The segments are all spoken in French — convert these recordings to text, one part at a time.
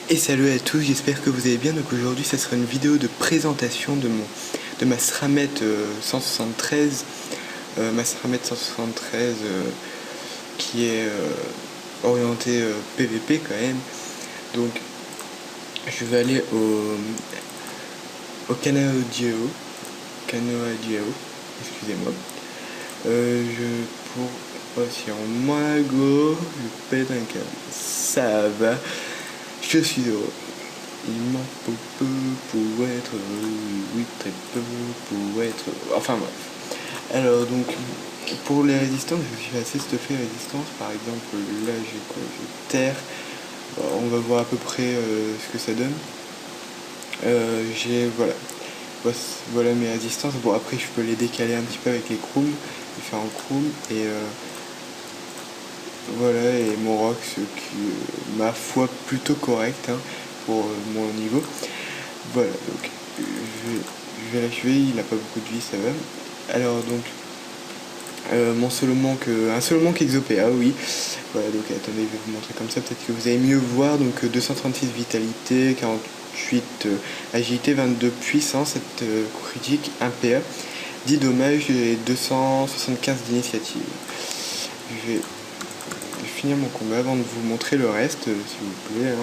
Et salut à tous, j'espère que vous allez bien. Donc aujourd'hui ça sera une vidéo de présentation de ma SRAMET 173 ma SRAMET 173 qui est orientée PVP quand même. Donc je vais aller au Canoa Geo, excusez-moi. Pour sur Mago, je pète un câble, ça va, je suis heureux. Il m'en faut peu pour être heureux, oui très peu pour être heureux. Enfin bref. Alors donc pour les résistances, je suis assez stuffé résistance. Par exemple là j'ai quoi, j'ai terre. On va voir à peu près ce que ça donne. J'ai voilà mes résistances. Bon après je peux les décaler un petit peu avec les chrome, les faire en chrome et voilà, et mon Rox qui ma foi plutôt correct pour mon niveau. Voilà, donc je vais l'achever, il n'a pas beaucoup de vie, ça va. Alors donc un seul manque Exopéa, oui. Voilà, donc attendez, je vais vous montrer comme ça, peut-être que vous allez mieux voir. Donc 236 vitalité, 48 agilité, 22 puissance, 7 critique, 1 PA, 10 dommages et 275 d'initiative. Je vais finir mon combat avant de vous montrer le reste, s'il vous plaît.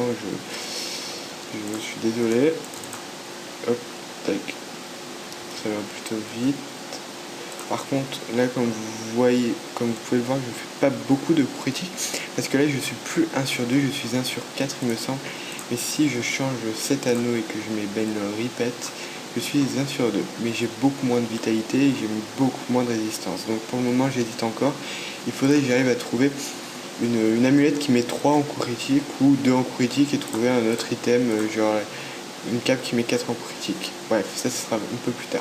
Je suis désolé. Hop, tac. Ça va plutôt vite. Par contre, là, comme vous pouvez le voir, je ne fais pas beaucoup de critiques. Parce que là, je suis plus 1 sur 2, je suis 1 sur 4, il me semble. Mais si je change cet anneau et que je mets Ben le Ripet, je suis 1 sur 2. Mais j'ai beaucoup moins de vitalité et j'ai beaucoup moins de résistance. Donc pour le moment, j'hésite encore. Il faudrait que j'arrive à trouver une amulette qui met 3 en coup critique ou 2 en coup critique et trouver un autre item, genre une cape qui met 4 en coup critique. Bref, ça sera un peu plus tard.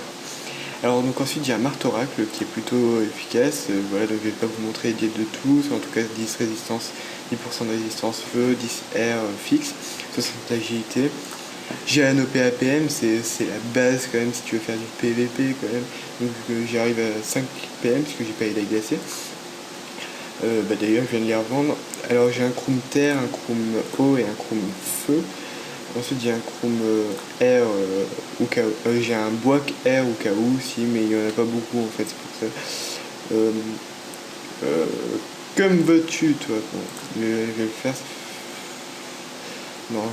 Alors donc ensuite il y a un Martoracle qui est plutôt efficace. Voilà, donc je vais pas vous montrer les diètes de tous, en tout cas 10 résistance, 10% de résistance feu, 10 air fixe, 60 agilité. J'ai un OP APM, c'est la base quand même si tu veux faire du PVP quand même. Donc j'arrive à 5 PM puisque j'ai pas les dégâts glacés. D'ailleurs je viens de les revendre. Alors j'ai un chrome terre, un chrome eau et un chrome feu. Ensuite j'ai un chrome air au cas où. J'ai un bois air au cas où aussi, mais il n'y en a pas beaucoup en fait, c'est pour ça. Comme veux-tu toi? Bon, je vais le faire. Non,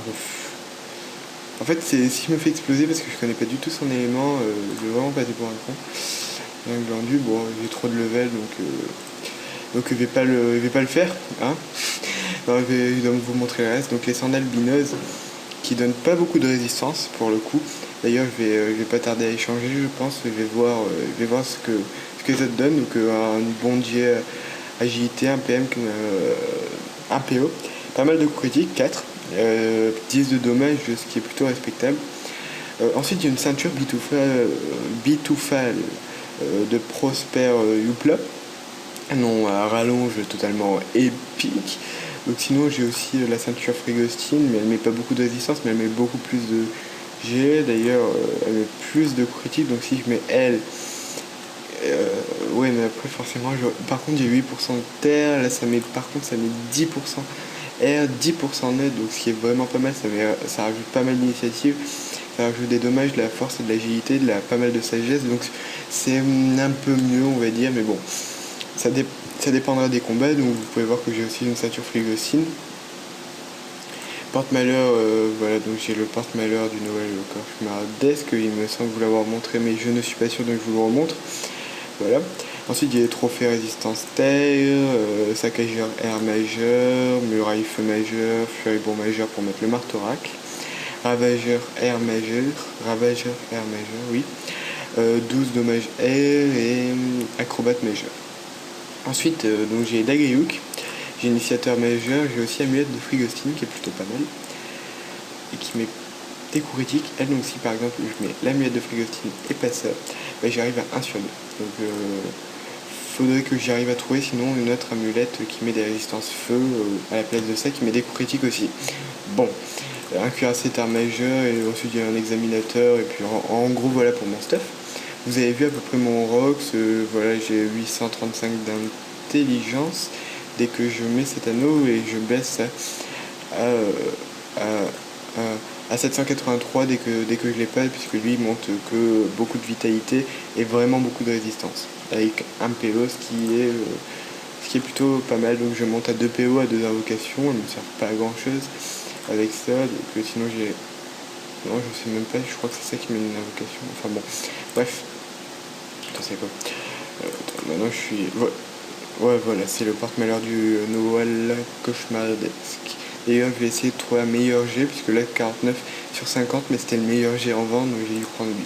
en fait c'est ce qui me fait exploser parce que je connais pas du tout son élément, je vais vraiment passer pour un con. Un glandu, bon j'ai trop de level donc je vais pas le faire, hein. Alors, je vais donc vous montrer le reste. Donc les sandales bineuses qui donnent pas beaucoup de résistance pour le coup. D'ailleurs je vais pas tarder à échanger, je pense. Je vais voir ce que ça te donne. Donc un bon jet agilité, un PM, un PO, pas mal de coups critiques, 4, 10 de dommages, ce qui est plutôt respectable. Ensuite il y a une ceinture bitoufale de Prosper Youpla. Non, à rallonge totalement épique. Donc sinon j'ai aussi la ceinture Frigostine, mais elle met pas beaucoup de résistance, mais elle met beaucoup plus de G. D'ailleurs elle met plus de critique, donc si je mets elle, ouais, mais après forcément par contre j'ai 8% de terre, là ça met 10% air, 10% net, donc ce qui est vraiment pas mal. Ça rajoute pas mal d'initiative, ça rajoute des dommages, de la force et de l'agilité, pas mal de sagesse, donc c'est un peu mieux on va dire, mais bon, ça dépendra des combats. Donc vous pouvez voir que j'ai aussi une ceinture Frigostine. Porte-malheur, voilà, donc j'ai le porte-malheur du Noël Cauchemar Desk, il me semble vous l'avoir montré, mais je ne suis pas sûr, donc je vous le remontre. Voilà. Ensuite il y a les trophées résistance terre, saccageur air majeur, muraille feu majeur, furibond majeur pour mettre le Martoracle, ravageur air majeur, oui, 12 dommages air et acrobate majeur. Ensuite, donc j'ai Dagryhook, j'ai initiateur majeur, j'ai aussi amulette de Frigostine qui est plutôt pas mal et qui met des coups critiques. Elle, donc si par exemple je mets l'amulette de Frigostine et pas ça, j'arrive à 1 sur 2. Donc faudrait que j'arrive à trouver sinon une autre amulette qui met des résistances feu à la place de ça, qui met des coups critiques aussi. Bon, un cuirassé terre majeur et ensuite il y a un examinateur et puis en gros voilà pour mon stuff. Vous avez vu à peu près mon Rox, voilà, j'ai 835 d'intelligence. Dès que je mets cet anneau et je baisse ça à à 783 dès que je l'ai pas, puisque lui il monte que beaucoup de vitalité et vraiment beaucoup de résistance, avec un PO, ce qui est plutôt pas mal. Donc je monte à 2 PO, à 2 invocations, elles ne servent pas à grand chose avec ça, donc sinon j'ai... Non, je sais même pas, je crois que c'est ça qui met une invocation, enfin bon, bref. Attends, c'est quoi maintenant je suis... Ouais, voilà, c'est le porte-malheur du Noël cauchemardesque. D'ailleurs, je vais essayer de trouver un meilleur G, puisque là, 49 sur 50, mais c'était le meilleur G en vente, donc j'ai dû prendre lui.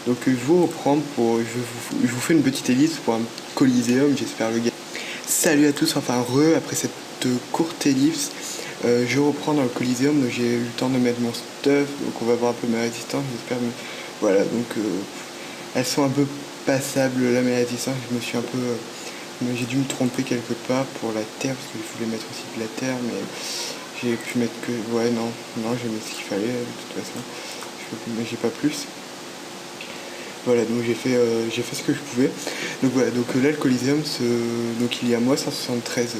Donc, je vous reprends pour... Je vous fais une petite élite pour un Coliseum, j'espère le gars. Salut à tous, enfin, après cette courte ellipse, je reprends dans le Coliseum, donc j'ai eu le temps de mettre mon stuff, donc on va voir un peu ma résistance, j'espère. Voilà, donc elles sont un peu passables là, mes résistances, je me suis un peu... j'ai dû me tromper quelque part pour la terre, parce que je voulais mettre aussi de la terre, mais j'ai pu mettre que... Ouais, non, j'ai mis ce qu'il fallait, de toute façon. Mais j'ai pas plus. Voilà, donc j'ai fait ce que je pouvais. Donc voilà, donc là, le Coliseum, donc il y a moi 173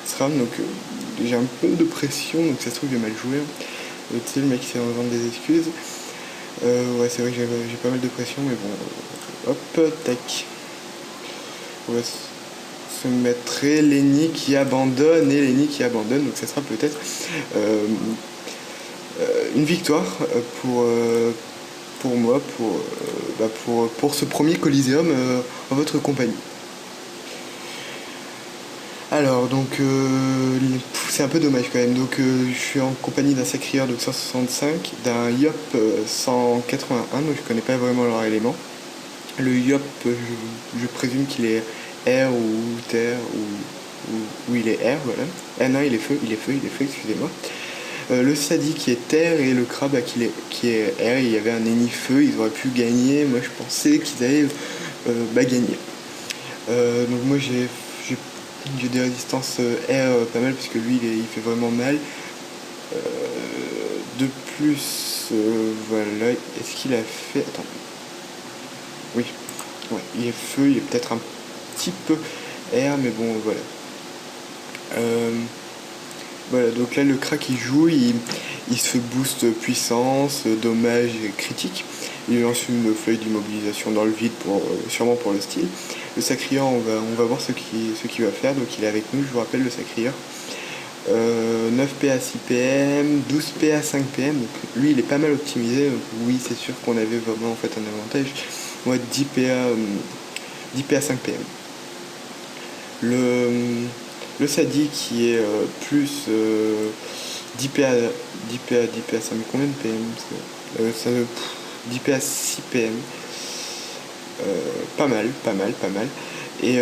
SRAM, donc j'ai un peu de pression, donc ça se trouve, j'ai mal joué. Tu sais, le mec s'est en vendre des excuses. Ouais, c'est vrai que j'ai pas mal de pression, mais bon, hop, tac. On va se mettre Lenny qui abandonne et Lenny qui abandonne, donc ça sera peut-être une victoire pour moi, pour ce premier Coliseum en votre compagnie. Alors donc c'est un peu dommage quand même, donc je suis en compagnie d'un Sacrieur de 165, d'un Yop 181, donc je connais pas vraiment leur élément. Le Yop, je présume qu'il est air ou terre ou il est air, voilà. Ah non, il est feu, excusez-moi. Le Sadi qui est terre et le Crabe qui est air. Il y avait un ennemi feu, ils auraient pu gagner. Moi je pensais qu'ils allaient gagner. Donc moi j'ai des résistances air pas mal, parce que lui il fait vraiment mal. De plus, voilà, est-ce qu'il a fait... Attends. Oui, ouais, il est feu, il est peut-être un petit peu air, mais bon, voilà. Voilà, donc là le crack il joue, il se booste puissance, dommage et critique. Il lance une feuille d'immobilisation dans le vide, sûrement pour le style. Le Sacrieur, on va voir ce qu'il va faire, donc il est avec nous, je vous rappelle le Sacrieur. 9 PA 6 PM, 12 PA 5 PM, donc lui il est pas mal optimisé, donc oui c'est sûr qu'on avait vraiment en fait un avantage. Moi 10 PA 5 PM. Le Sadi qui est plus 10 PA 10 PA, ça met combien de PM 10 PA 6 PM. Pas mal. Et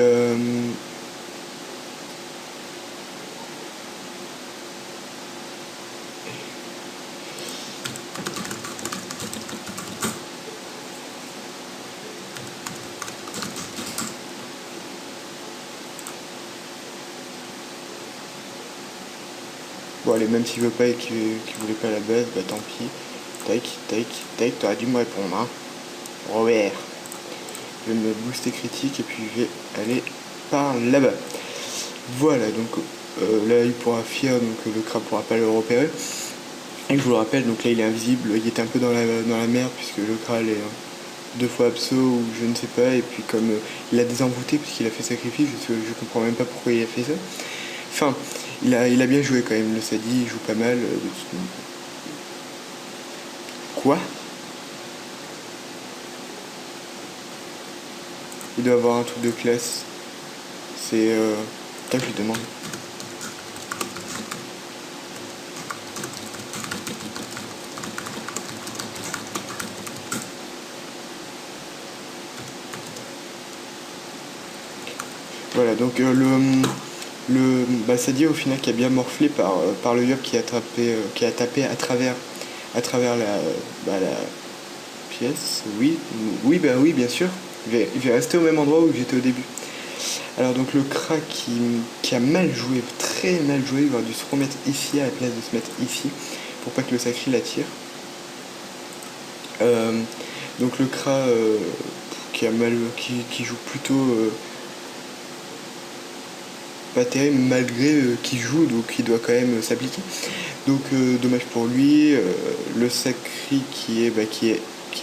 bon allez, même s'il veut pas et qu'il voulait pas la base, bah tant pis. Tac, t'aurais dû me répondre, hein. Robert. Je vais me booster critique et puis je vais aller par là-bas. Voilà, donc là il pourra fuir, donc le crabe pourra pas le repérer. Et je vous le rappelle, donc là il est invisible, il était un peu dans la merde, puisque le Kral est 2 fois abso ou je ne sais pas, et puis comme il a désenvoûté puisqu'il a fait sacrifice, je comprends même pas pourquoi il a fait ça. Enfin, il a bien joué quand même, le Sadi, il joue pas mal. Quoi? Il doit avoir un truc de classe. C'est... Putain, je lui demande. Voilà, donc Sadi au final qui a bien morflé par le Yop qui a tapé à travers la pièce. Oui, bien sûr. Il va rester au même endroit où j'étais au début. Alors donc le Kra qui a mal joué, très mal joué, il aurait dû se remettre ici à la place de se mettre ici pour pas que le Sacri l'attire. Donc le Kra qui joue plutôt pas terrible malgré qu'il joue, donc il doit quand même s'appliquer. Donc dommage pour lui. Le sacré qui est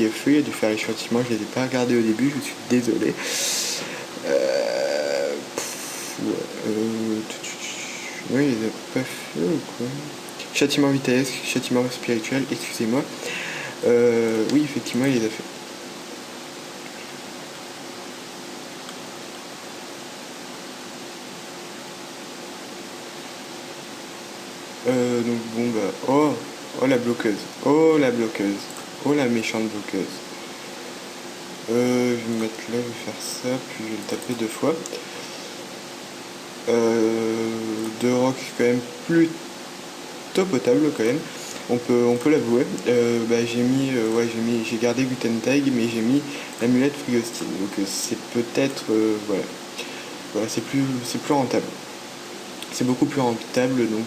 feu, il a dû faire les châtiments, je ne les ai pas regardés au début, je suis désolé. Oui, il les a pas fait ou quoi? Châtiment vitesse, châtiment spirituel, excusez-moi. Oui, effectivement, il les a fait. Donc bon bah... Oh la bloqueuse. Oh la bloqueuse. Oh la méchante bloqueuse. Je vais me mettre là, je vais faire ça, puis je vais le taper 2 fois. De rock quand même plutôt potable quand même. On peut l'avouer. J'ai gardé Gutentag, mais j'ai mis l'amulette Frigostine. Donc c'est peut-être voilà, c'est plus rentable. C'est beaucoup plus rentable, donc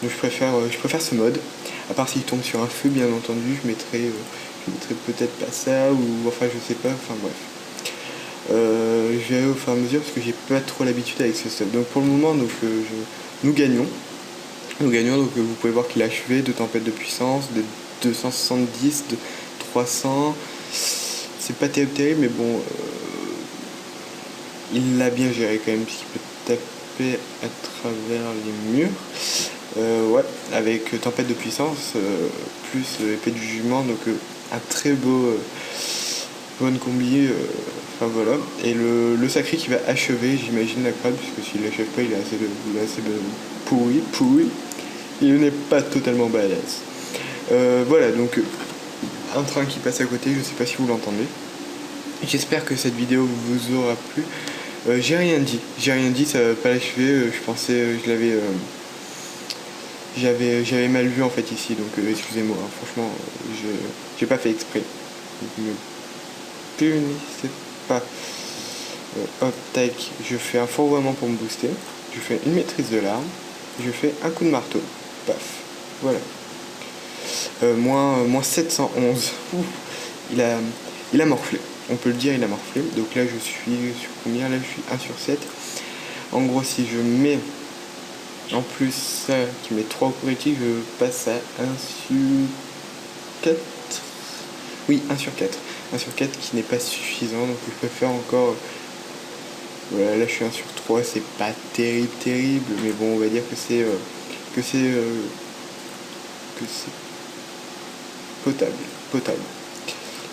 je préfère ce mode. À part s'il tombe sur un feu, bien entendu, je mettrai peut-être pas ça, ou enfin je sais pas, enfin bref. Je vais aller au fur et à mesure parce que j'ai pas trop l'habitude avec ce stuff. Donc pour le moment, donc, nous gagnons. Donc vous pouvez voir qu'il a achevé de tempêtes de puissance, de 270, de 300. C'est pas terrible, mais bon, il l'a bien géré quand même, puisqu'il peut taper à travers les murs. Ouais, avec tempête de puissance, plus épée du jugement, donc un très bonne combi. Enfin voilà. Et le sacré qui va achever, j'imagine, la crade, puisque s'il l'achève pas, il est assez pourri. Il n'est pas totalement badass. Voilà, donc un train qui passe à côté, je sais pas si vous l'entendez. J'espère que cette vidéo vous aura plu. J'ai rien dit, ça va pas l'achever. Je pensais, j'avais mal vu en fait ici, donc excusez-moi, hein, franchement, j'ai pas fait exprès. Ne me punissez pas. Hop, tac, je fais un fourvoiement pour me booster. Je fais une maîtrise de l'arme. Je fais un coup de marteau. Paf, voilà. Moins 711. Ouh, il a morflé. On peut le dire, il a morflé. Donc là, je suis sur combien? Là, je suis 1 sur 7. En gros, si je mets en plus ça qui met 3 au critique, je passe à 1 sur 4. Oui, 1 sur 4. 1 sur 4 qui n'est pas suffisant. Donc je préfère encore... Voilà, là je suis 1 sur 3. C'est pas terrible. Mais bon, on va dire que c'est potable.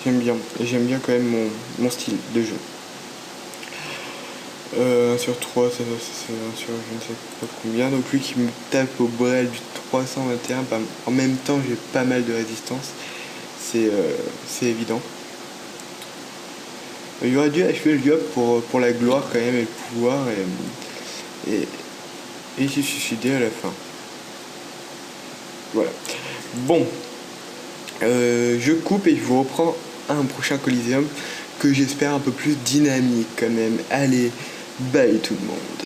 J'aime bien quand même mon style de jeu. 1 sur 3, c'est 1 sur je ne sais pas combien. Donc lui qui me tape au brel du 321, en même temps j'ai pas mal de résistance. C'est évident. Il aurait dû achever le job pour la gloire quand même et le pouvoir et il s'est suicidé à la fin. Voilà. Bon. Je coupe et je vous reprends à un prochain Coliseum que j'espère un peu plus dynamique quand même. Allez, bye tout le monde.